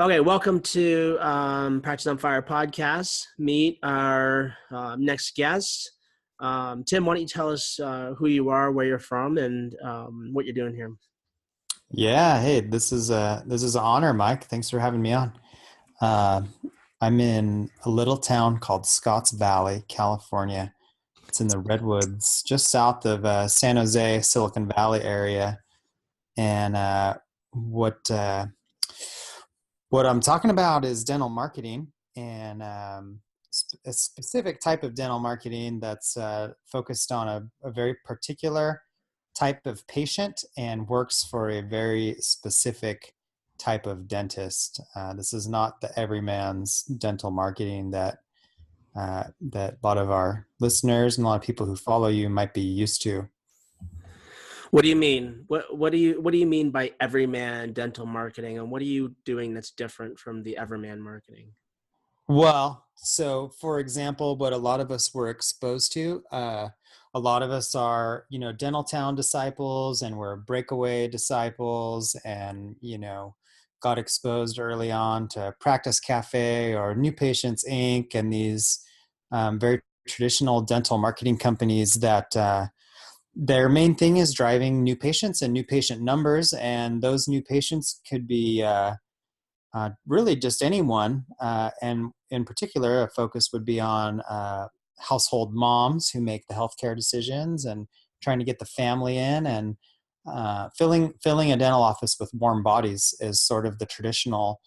Okay, welcome to Practice on Fire podcast. Meet our next guest. Tim, why don't you tell us who you are, where you're from, and what you're doing here? Yeah, hey, this is an honor, Mike. Thanks for having me on. Uh, I'm in a little town called Scotts Valley, California. It's in the Redwoods, just south of San Jose, Silicon Valley area. And what uh, what I'm talking about is dental marketing and a specific type of dental marketing that's focused on a very particular type of patient and works for a very specific type of dentist. This is not the everyman's dental marketing that a lot of our listeners and a lot of people who follow you might be used to. What do you mean? What do you mean by everyman dental marketing, and what are you doing that's different from the everyman marketing? Well, so for example, what a lot of us were exposed to, a lot of us are, Dental Town disciples and we're breakaway disciples and, got exposed early on to Practice Cafe or New Patients Inc. and these very traditional dental marketing companies that their main thing is driving new patients and new patient numbers. And those new patients could be really just anyone. And in particular, a focus would be on household moms who make the healthcare decisions and trying to get the family in and filling a dental office with warm bodies is sort of the traditional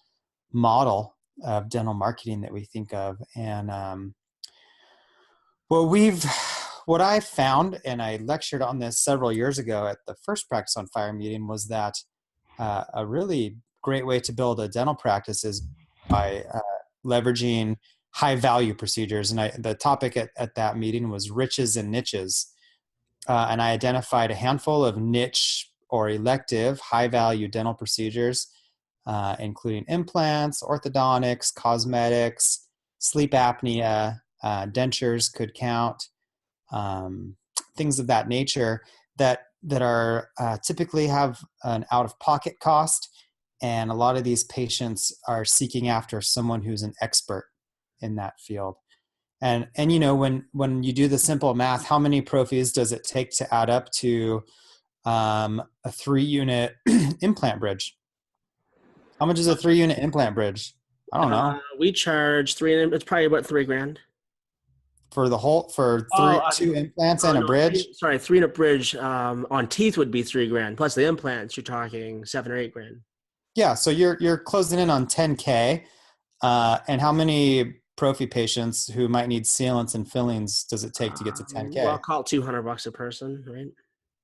model of dental marketing that we think of. And well, what I found, and I lectured on this several years ago at the first Practice on Fire meeting, was that a really great way to build a dental practice is by leveraging high value procedures. And the topic at that meeting was riches and niches. And I identified a handful of niche or elective high value dental procedures, including implants, orthodontics, cosmetics, sleep apnea, dentures could count, um, things of that nature that are typically have an out-of-pocket cost, and a lot of these patients are seeking after someone who's an expert in that field. And when you do the simple math, how many prophies does it take to add up to a 3-unit implant bridge? How much is a 3-unit implant bridge? I don't know. We charge three. It's probably about $3,000. For Oh, two implants oh and a no, bridge. three in a bridge on teeth would be $3,000 plus the implants. You're talking 7 or 8 grand. Yeah, so you're closing in on 10K. And how many prophy patients who might need sealants and fillings does it take to get to Well, 10K? call it $200 a person, right?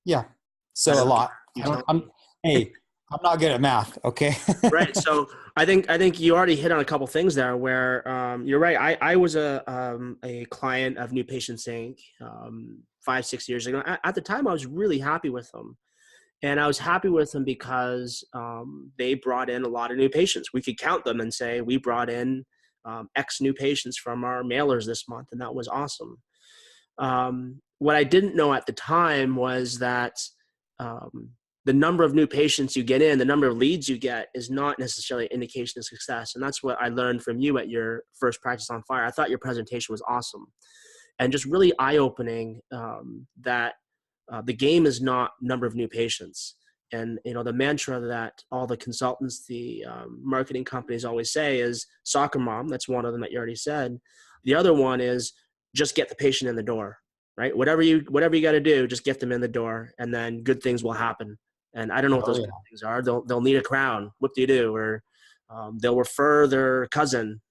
Yeah, I so a don't know. lot. You I don't, tell I'm me. hey, I'm not good at math. Okay. Right. So I think you already hit on a couple things there where you're right. I was a client of New Patients Inc. 5 6 years ago. At the time, I was really happy with them, and I was happy with them because they brought in a lot of new patients. We could count them and say we brought in X new patients from our mailers this month, and that was awesome. What I didn't know at the time was that um, the number of new patients you get in, the number of leads you get, is not necessarily an indication of success. And that's what I learned from you at your first Practice on Fire. I thought your presentation was awesome and just really eye-opening, that the game is not number of new patients. And the mantra that all the consultants, the marketing companies always say is soccer mom. That's one of them that you already said. The other one is just get the patient in the door, right? Whatever you got to do, just get them in the door, and then good things will happen. And I don't know what Oh those good yeah. things are. They'll need a crown. What do you do? Or they'll refer their cousin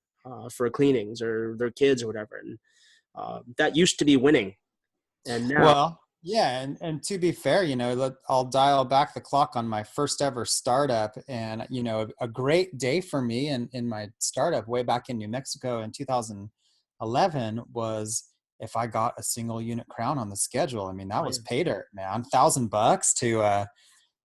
for cleanings or their kids or whatever. And that used to be winning, and now Well, yeah, and to be fair, I'll dial back the clock on my first ever startup, and a great day for me in my startup way back in New Mexico in 2011 was if I got a single unit crown on the schedule. I mean, that oh, was yeah. pay dirt, man. $1,000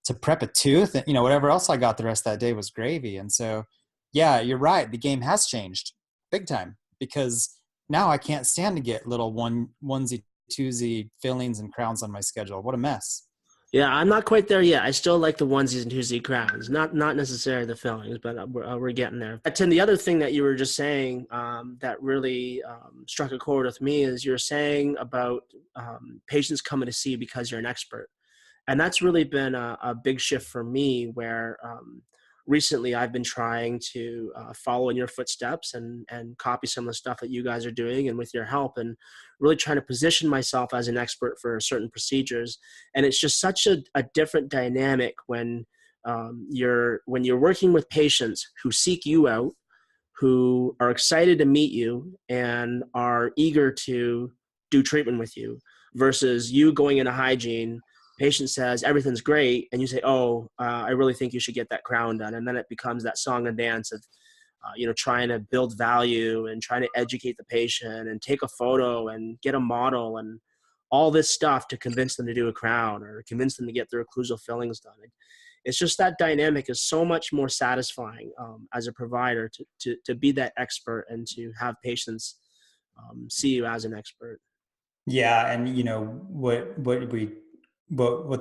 to prep a tooth, and whatever else I got the rest of that day was gravy. And so, yeah, you're right. The game has changed big time because now I can't stand to get little onesie twosie fillings and crowns on my schedule. What a mess. Yeah, I'm not quite there yet. I still like the onesies and twosie crowns, not necessarily the fillings, but we're getting there. Tim, the other thing that you were just saying that really struck a chord with me is you're saying about patients coming to see you because you're an expert. And that's really been a big shift for me where recently I've been trying to follow in your footsteps and copy some of the stuff that you guys are doing and with your help, and really trying to position myself as an expert for certain procedures. And it's just such a different dynamic when you're working with patients who seek you out, who are excited to meet you and are eager to do treatment with you, versus you going into hygiene. Patient says everything's great, and you say, "Oh, I really think you should get that crown done," and then it becomes that song and dance of, trying to build value and trying to educate the patient and take a photo and get a model and all this stuff to convince them to do a crown or convince them to get their occlusal fillings done. It's just that dynamic is so much more satisfying as a provider to be that expert and to have patients see you as an expert. Yeah, and what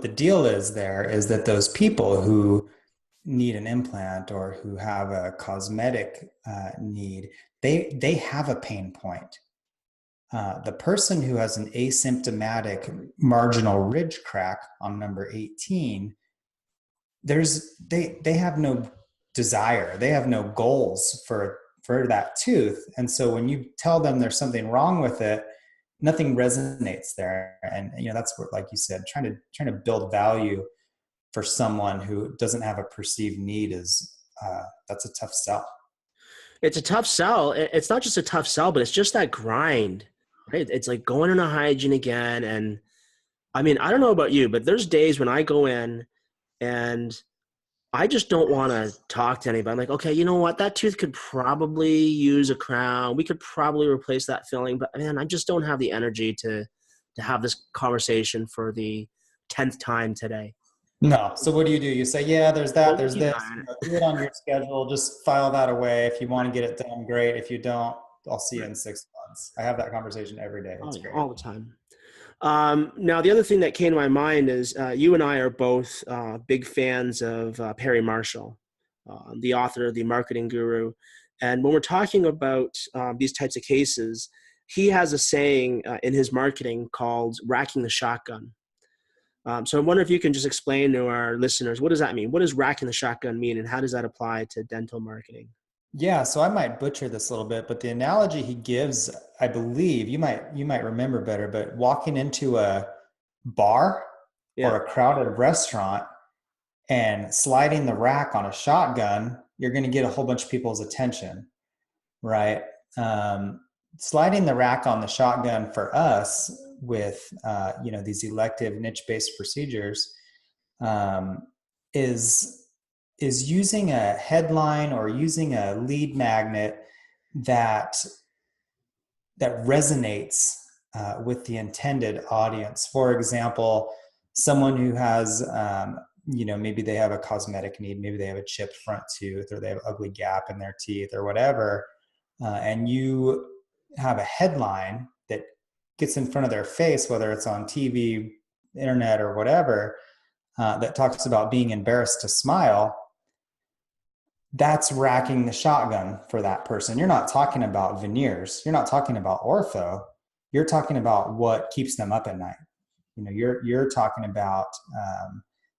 the deal is there is that those people who need an implant or who have a cosmetic need, they have a pain point. The person who has an asymptomatic marginal ridge crack on number 18, they have no desire, they have no goals for that tooth, and so when you tell them there's something wrong with it, nothing resonates there. And that's what, like you said, trying to build value for someone who doesn't have a perceived need is that's a tough sell. It's a tough sell. It's not just a tough sell, but it's just that grind, right? It's like going into hygiene again. And I mean, I don't know about you, but there's days when I go in and I just don't want to talk to anybody. I'm like, okay, you know what? That tooth could probably use a crown. We could probably replace that filling, but man, I just don't have the energy to have this conversation for the 10th time today. No. So what do? You say, yeah, there's that, Well, there's keep an this, eye on it. do it on your schedule, just file that away. If you want to get it done, great. If you don't, I'll see you in 6 months. I have that conversation every day. Oh It's yeah, great. all the time. Now, the other thing that came to my mind is you and I are both big fans of Perry Marshall, the author of The Marketing Guru. And when we're talking about these types of cases, he has a saying in his marketing called racking the shotgun. So I wonder if you can just explain to our listeners, what does that mean? What does racking the shotgun mean, and how does that apply to dental marketing? Yeah, so I might butcher this a little bit, but the analogy he gives, I believe you might remember better, but walking into a bar or Yeah. a crowded restaurant and sliding the rack on a shotgun, you're going to get a whole bunch of people's attention, right? Um, Sliding the rack on the shotgun for us with these elective niche-based procedures um, is using a headline or using a lead magnet that resonates with the intended audience. For example, someone who has maybe they have a cosmetic need, maybe they have a chipped front tooth or they have an ugly gap in their teeth or whatever, and you have a headline that gets in front of their face, whether it's on TV, internet, or whatever, that talks about being embarrassed to smile. That's racking the shotgun for that person. You're not talking about veneers. You're not talking about ortho. You're talking about what keeps them up at night. You're talking about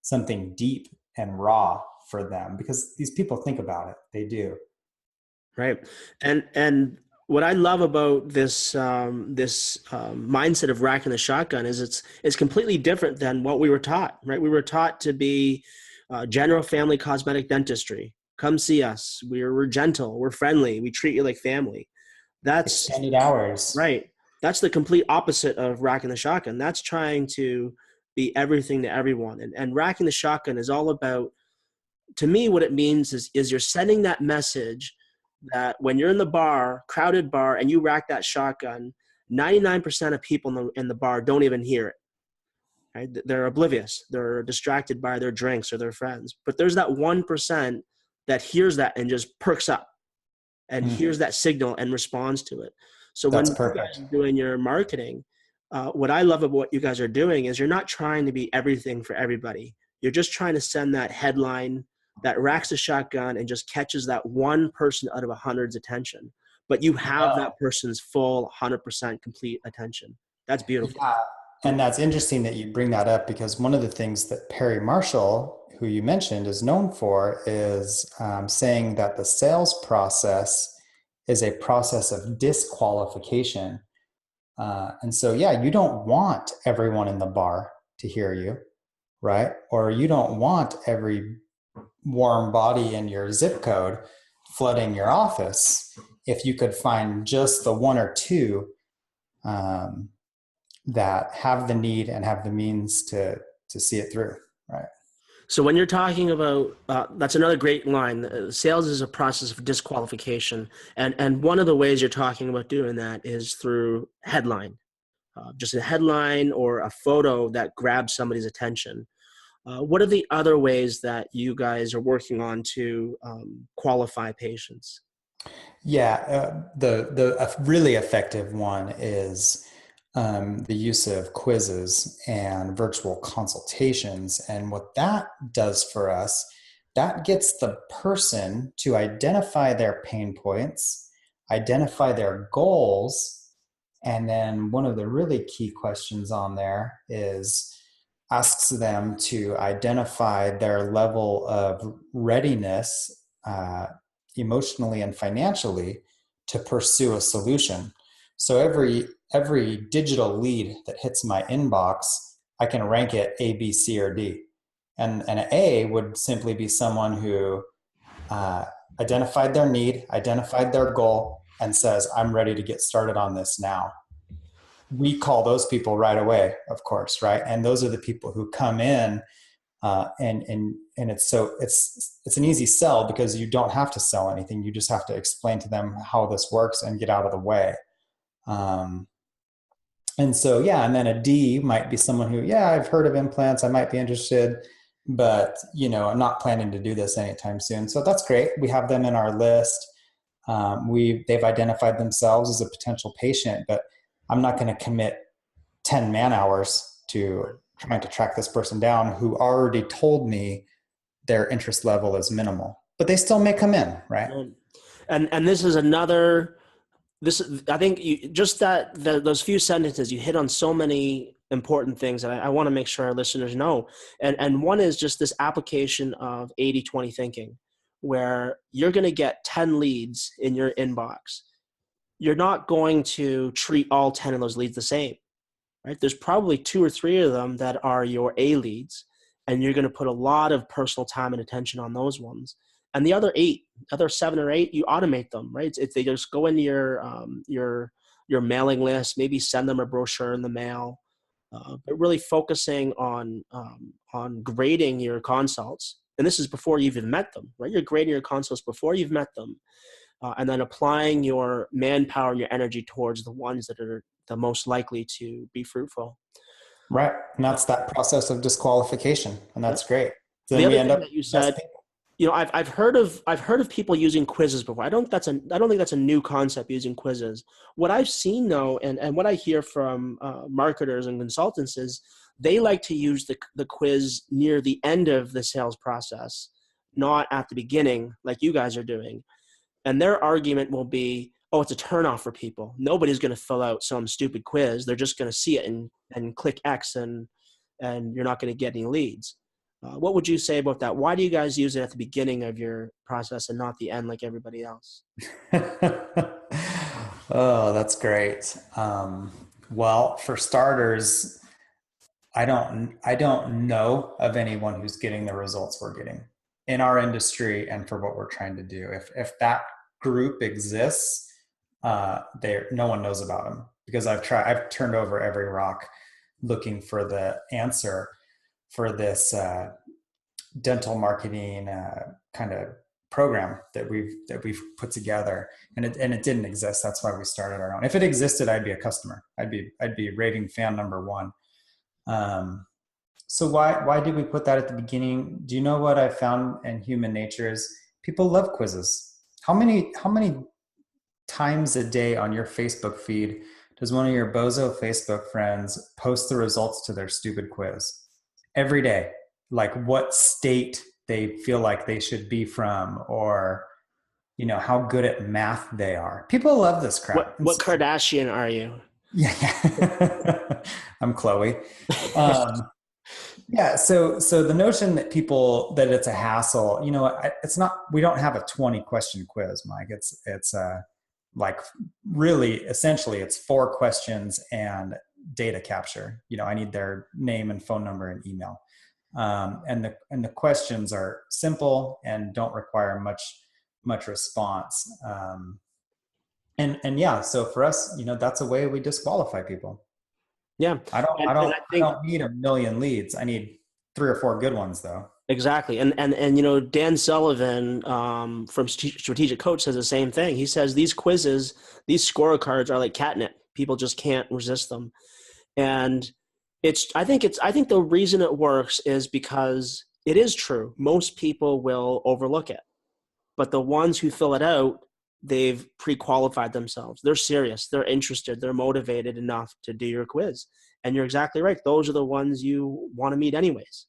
something deep and raw for them, because these people think about it. They do. Right. And what I love about this mindset of racking the shotgun is it's completely different than what we were taught. Right. We were taught to be general family cosmetic dentistry. Come see us. We're gentle. We're friendly. We treat you like family. That's Extended hours. right. That's the complete opposite of racking the shotgun. That's trying to be everything to everyone. And racking the shotgun is all about, to me, what it means is you're sending that message that when you're in the bar, crowded bar, and you rack that shotgun, 99% of people in the bar don't even hear it. Right? They're oblivious. They're distracted by their drinks or their friends. But there's that 1% that hears that and just perks up and hears that signal and responds to it. So when That's you guys perfect. are doing your marketing, What I love about what you guys are doing is you're not trying to be everything for everybody. You're just trying to send that headline that racks a shotgun and just catches that one person out of a hundred's attention. But you have that person's full 100% complete attention. That's beautiful. Yeah. And that's interesting that you bring that up, because one of the things that Perry Marshall, who you mentioned, is known for is saying that the sales process is a process of disqualification. And so, yeah, you don't want everyone in the bar to hear you, right? Or you don't want every warm body in your zip code flooding your office. If you could find just the one or two that have the need and have the means to see it through, right? So when you're talking about, that's another great line. Sales is a process of disqualification, and one of the ways you're talking about doing that is through headline, just a headline or a photo that grabs somebody's attention. What are the other ways that you guys are working on to qualify patients? Yeah, a really effective one is the use of quizzes and virtual consultations. And what that does for us, that gets the person to identify their pain points, identify their goals, and then one of the really key questions on there is asks them to identify their level of readiness, emotionally and financially, to pursue a solution. So every digital lead that hits my inbox, I can rank it A, B, C, or D. And an A would simply be someone who identified their need, identified their goal, and says, I'm ready to get started on this now. We call those people right away, of course, right? And those are the people who come in, and it's an easy sell, because you don't have to sell anything. You just have to explain to them how this works and get out of the way. And so, yeah, and then a D might be someone who, yeah, I've heard of implants, I might be interested, but I'm not planning to do this anytime soon. So that's great. We have them in our list. They've identified themselves as a potential patient, but I'm not going to commit 10 man hours to trying to track this person down who already told me their interest level is minimal, but they still may come in, right? And this is another, I think those few sentences, you hit on so many important things that I want to make sure our listeners know. And one is just this application of 80-20 thinking, where you're going to get 10 leads in your inbox. You're not going to treat all 10 of those leads the same, right? There's probably 2 or 3 of them that are your A leads, and you're going to put a lot of personal time and attention on those ones. And the other 7 or 8, you automate them, right? They just go into your mailing list, maybe send them a brochure in the mail, but really focusing on grading your consults. And this is before you even met them, right? You're grading your consults before you've met them. And then applying your manpower and your energy towards the ones that are the most likely to be fruitful. Right. And that's that process of disqualification. And that's great. So then the we other end thing up that you said, I've heard of people using quizzes before. I don't think that's a new concept, using quizzes. What I've seen though, and what I hear from marketers and consultants, is they like to use the quiz near the end of the sales process, not at the beginning like you guys are doing. And their argument will be, oh, it's a turnoff for people. Nobody's going to fill out some stupid quiz. They're just going to see it and click X, and you're not going to get any leads. What would you say about that? Why do you guys use it at the beginning of your process and not the end like everybody else? Oh, that's great. Well, for starters, I don't know of anyone who's getting the results we're getting in our industry and for what we're trying to do. If that group exists, no one knows about them, because I've turned over every rock looking for the answer for this dental marketing kind of program that we've put together, and it didn't exist. That's why we started our own. If it existed, I'd be a customer. I'd be raving fan number one. So why did we put that at the beginning? Do you know what I found in human nature is people love quizzes. How many times a day on your Facebook feed does one of your bozo Facebook friends post the results to their stupid quiz every day? Like what state they feel like they should be from, or, you know, how good at math they are. People love this crap. What Kardashian are you? Yeah. I'm Chloe. Yeah. So the notion that that it's a hassle, you know, it's not, we don't have a 20 question quiz, Mike. It's like really essentially it's 4 questions and data capture. You know, I need their name and phone number and email. And the questions are simple and don't require much response. And yeah, so for us, you know, that's a way we disqualify people. Yeah. And I I think don't need a million leads. I need 3 or 4 good ones though. exactly. And you know, Dan Sullivan from Strategic Coach says the same thing. He says these quizzes, these scorecards are like catnip. People just can't resist them. And I think the reason it works is because it is true. Most people will overlook it. But the ones who fill it out, they've pre-qualified themselves. They're serious. They're interested. They're motivated enough to do your quiz. And you're exactly right. Those are the ones you want to meet anyways.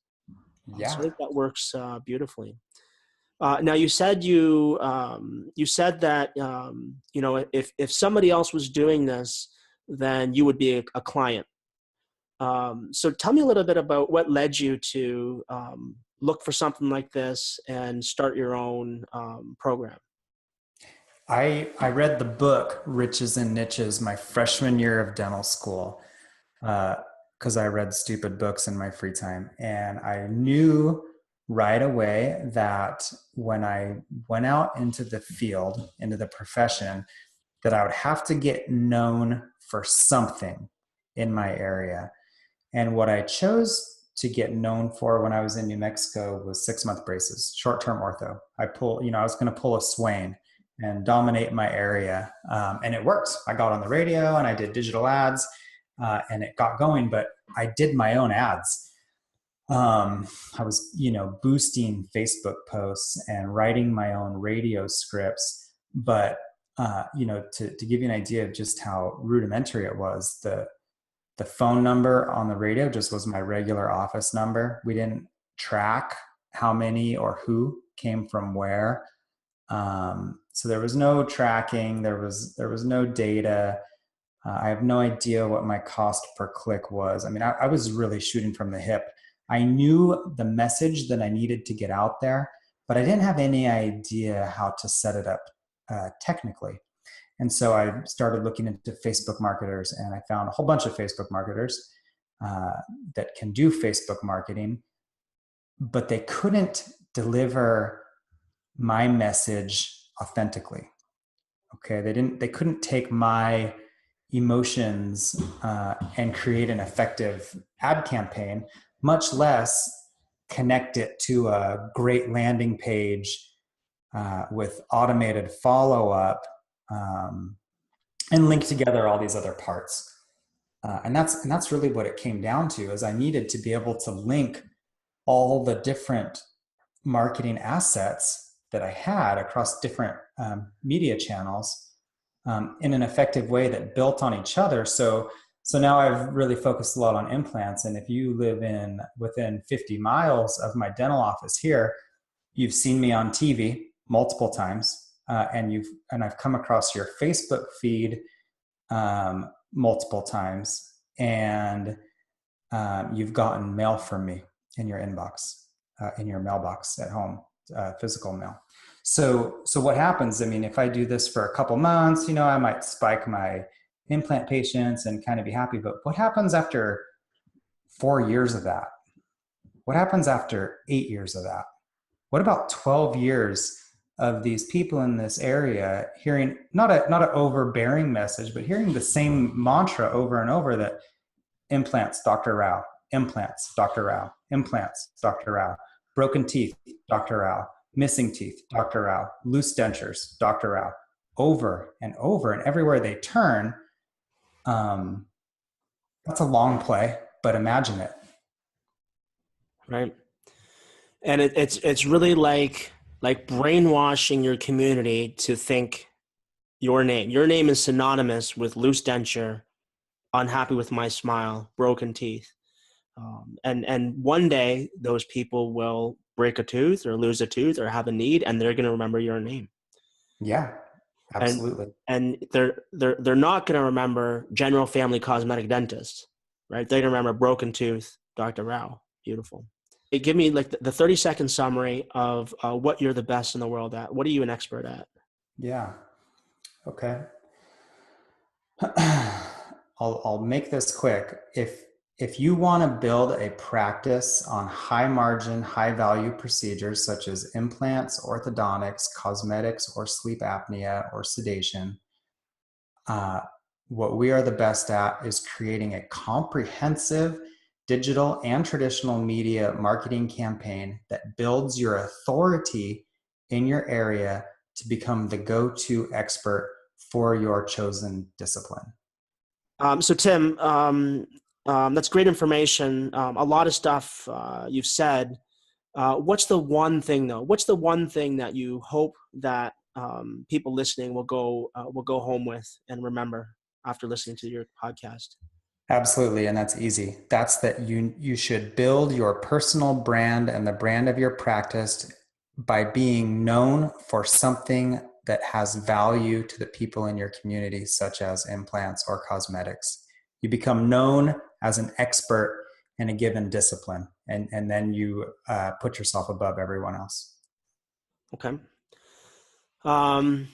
Yeah. So I think that works beautifully. Now you said that you know, if somebody else was doing this, then you would be a client. So tell me a little bit about what led you to look for something like this and start your own program. I read the book Riches and Niches my freshman year of dental school, because I read stupid books in my free time. And I knew right away that when I went out into the field, into the profession, that I would have to get known for something in my area. And what I chose to get known for when I was in New Mexico was 6-month braces, short-term ortho. I was going to pull a Swain and dominate my area. And it worked. I got on the radio and I did digital ads, and it got going, but I did my own ads. I was, you know, boosting Facebook posts and writing my own radio scripts. But, you know, to give you an idea of just how rudimentary it was, the phone number on the radio just was my regular office number. We didn't track how many or who came from where. So there was no tracking. There was no data. I have no idea what my cost per click was. I mean, I was really shooting from the hip. I knew the message that I needed to get out there, but I didn't have any idea how to set it up technically. And so I started looking into Facebook marketers, and I found a whole bunch of Facebook marketers that can do Facebook marketing, but they couldn't deliver my message authentically. Okay, they couldn't take my emotions and create an effective ad campaign, much less connect it to a great landing page with automated follow-up, and link together all these other parts. And that's really what it came down to, is I needed to be able to link all the different marketing assets that I had across different media channels in an effective way that built on each other. So now I've really focused a lot on implants. And if you live within 50 miles of my dental office here, you've seen me on TV multiple times. And I've come across your Facebook feed multiple times, and you've gotten mail from me in your inbox, in your mailbox at home, physical mail. So what happens? I mean, if I do this for a couple months, you know, I might spike my implant patients and kind of be happy. But what happens after 4 years of that? What happens after 8 years of that? What about 12 years of these people in this area hearing not an overbearing message, but hearing the same mantra over and over, that implants, Dr. Rauch, implants, Dr. Rauch, implants, Dr. Rauch, broken teeth, Dr. Rauch, missing teeth, Dr. Rauch, loose dentures, Dr. Rauch, over and over, and everywhere they turn. That's a long play, but imagine it. Right. And it's really like brainwashing your community to think your name is synonymous with loose denture unhappy with my smile, broken teeth. And one day those people will break a tooth or lose a tooth or have a need, and they're going to remember your name. Yeah, And absolutely. and they're not going to remember general family cosmetic dentist, right? They're going to remember broken tooth, Dr. Rauch. Beautiful. Hey, give me like the 30-second summary of what you're the best in the world at. What are you an expert at? Yeah. Okay. I'll make this quick. If you want to build a practice on high margin, high value procedures such as implants, orthodontics, cosmetics, or sleep apnea or sedation, what we are the best at is creating a comprehensive digital and traditional media marketing campaign that builds your authority in your area to become the go-to expert for your chosen discipline. So Tim, that's great information. A lot of stuff you've said. What's the one thing though? What's the one thing that you hope that people listening will go home with and remember after listening to your podcast? Absolutely, and that's easy. That's that you should build your personal brand and the brand of your practice by being known for something that has value to the people in your community, such as implants or cosmetics. You become known as an expert in a given discipline, and then you put yourself above everyone else. Okay. Um,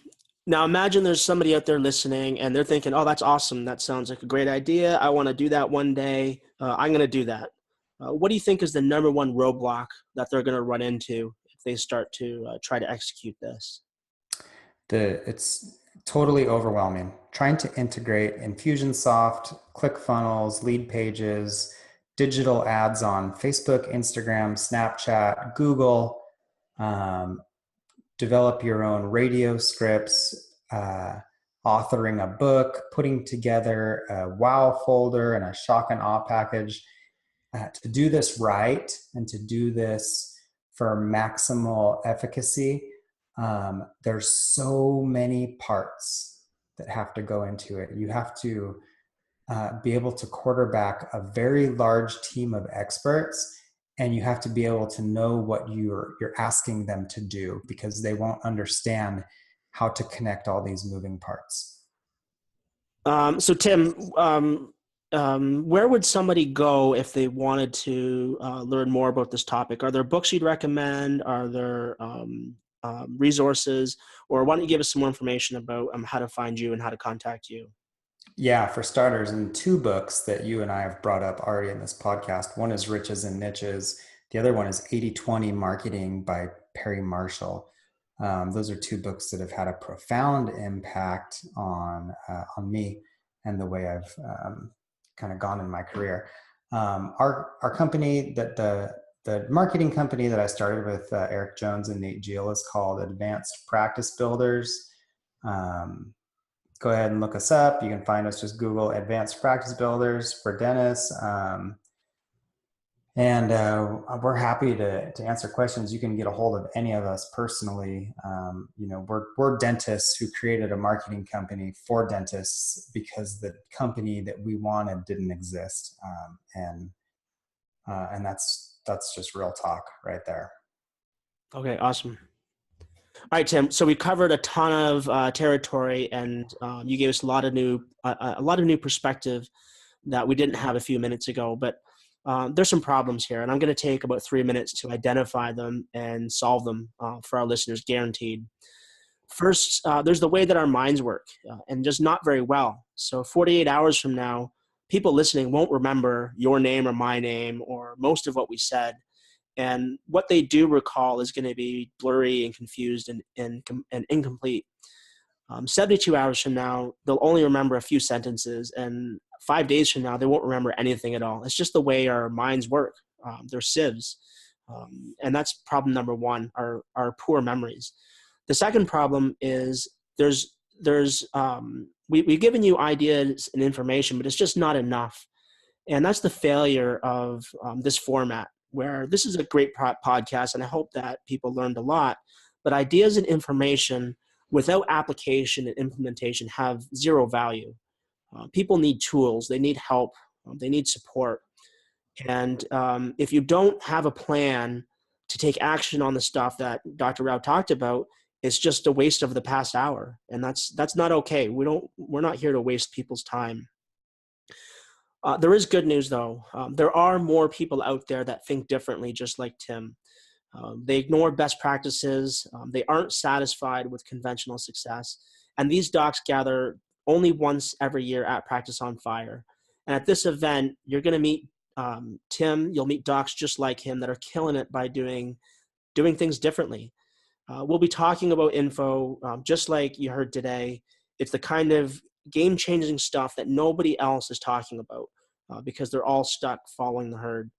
Now imagine there's somebody out there listening and they're thinking, oh, that's awesome. That sounds like a great idea. I want to do that one day. I'm going to do that. What do you think is the number one roadblock that they're going to run into if they start to try to execute this? It's totally overwhelming. Trying to integrate Infusionsoft, ClickFunnels, lead pages, digital ads on Facebook, Instagram, Snapchat, Google, um, develop your own radio scripts, authoring a book, putting together a wow folder and a shock and awe package. To do this right and to do this for maximal efficacy, there's so many parts that have to go into it. You have to be able to quarterback a very large team of experts, and you have to be able to know what you're asking them to do, because they won't understand how to connect all these moving parts. So Tim, where would somebody go if they wanted to learn more about this topic? Are there books you'd recommend? Are there resources? Or why don't you give us some more information about how to find you and how to contact you? Yeah, for starters, in two books that you and I have brought up already in this podcast, one is Riches and Niches. The other one is 80/20 Marketing by Perry Marshall. Those are two books that have had a profound impact on me and the way I've kind of gone in my career. Our company, that the marketing company that I started with Eric Jones and Nate Giel, is called Advanced Practice Builders. Go ahead and look us up. You can find us, just Google Advanced Practice Builders for dentists. And we're happy to answer questions. You can get a hold of any of us personally. We're dentists who created a marketing company for dentists because the company that we wanted didn't exist. And that's just real talk right there. Okay, awesome. All right, Tim. So we covered a ton of territory, and you gave us a lot of new perspective that we didn't have a few minutes ago. But there's some problems here, and I'm going to take about 3 minutes to identify them and solve them for our listeners, guaranteed. First, there's the way that our minds work, and just not very well. So 48 hours from now, people listening won't remember your name or my name or most of what we said. And what they do recall is going to be blurry and confused and incomplete. 72 hours from now, they'll only remember a few sentences, and 5 days from now, they won't remember anything at all. It's just the way our minds work. They're sieves. And that's problem number one, our poor memories. The second problem is we've given you ideas and information, but it's just not enough. And that's the failure of this format, where this is a great podcast, and I hope that people learned a lot. But ideas and information without application and implementation have zero value. People need tools. They need help. They need support. And if you don't have a plan to take action on the stuff that Dr. Rauch talked about, it's just a waste of the past hour. And that's not okay. We're not here to waste people's time. There is good news, though. There are more people out there that think differently, just like Tim. They ignore best practices. They aren't satisfied with conventional success. And these docs gather only once every year at Practice on Fire. And at this event, you're going to meet Tim. You'll meet docs just like him that are killing it by doing things differently. We'll be talking about info just like you heard today. It's the kind of game-changing stuff that nobody else is talking about because they're all stuck following the herd.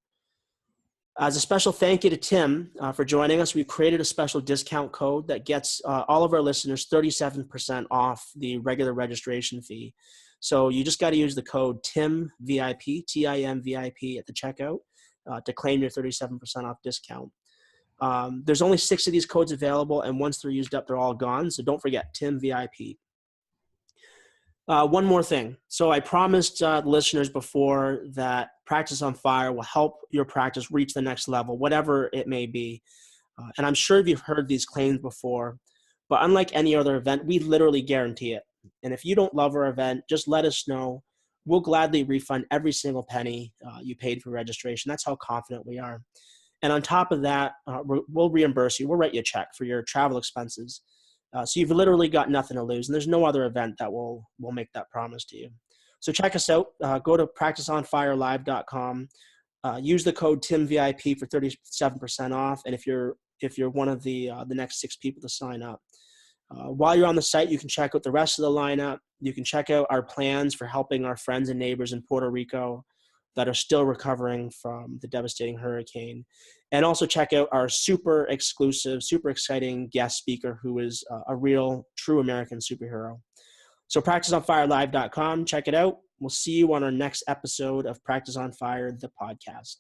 As a special thank you to Tim for joining us, we've created a special discount code that gets all of our listeners 37% off the regular registration fee. So you just got to use the code TIMVIP, TIMVIP at the checkout to claim your 37% off discount. There's only 6 of these codes available, and once they're used up, they're all gone. So don't forget, TIMVIP. One more thing. So I promised listeners before that Practice on Fire will help your practice reach the next level, whatever it may be. And I'm sure you've heard these claims before, but unlike any other event, we literally guarantee it. And if you don't love our event, just let us know. We'll gladly refund every single penny you paid for registration. That's how confident we are. And on top of that, we'll reimburse you. We'll write you a check for your travel expenses. So you've literally got nothing to lose, and there's no other event that will make that promise to you. So check us out. Go to practiceonfirelive.com. Use the code TIMVIP for 37% off, and if you're one of the next 6 people to sign up. While you're on the site, you can check out the rest of the lineup. You can check out our plans for helping our friends and neighbors in Puerto Rico that are still recovering from the devastating hurricane. And also check out our super exclusive, super exciting guest speaker who is a real, true American superhero. So practiceonfirelive.com, check it out. We'll see you on our next episode of Practice on Fire, the podcast.